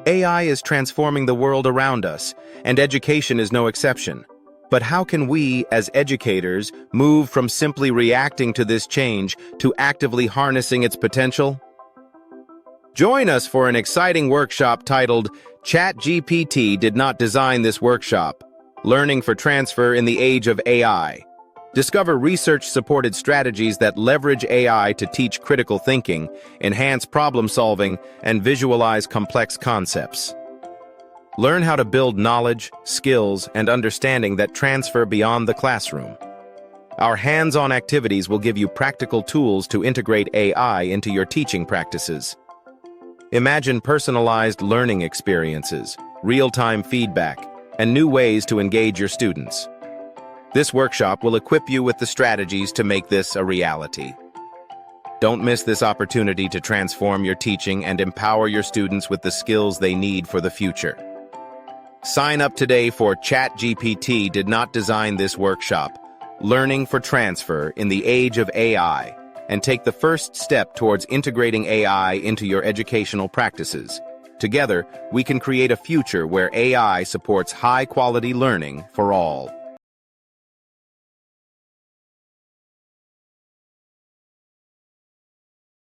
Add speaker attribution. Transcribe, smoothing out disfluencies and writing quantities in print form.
Speaker 1: AI is transforming the world around us, and education is no exception. But how can we, as educators, move from simply reacting to this change to actively harnessing its potential? Join us for an exciting workshop titled ChatGPT Did Not Design This Workshop: Learning for Transfer in the Age of AI. Discover research-supported strategies that leverage AI to teach critical thinking, enhance problem-solving, and visualize complex concepts. Learn how to build knowledge, skills, and understanding that transfer beyond the classroom. Our hands-on activities will give you practical tools to integrate AI into your teaching practices. Imagine personalized learning experiences, real-time feedback, and new ways to engage your students. This workshop will equip you with the strategies to make this a reality. Don't miss this opportunity to transform your teaching and empower your students with the skills they need for the future. Sign up today for ChatGPT Did Not Design This Workshop: Learning for Transfer in the Age of AI, and take the first step towards integrating AI into your educational practices. Together, we can create a future where AI supports high-quality learning for all.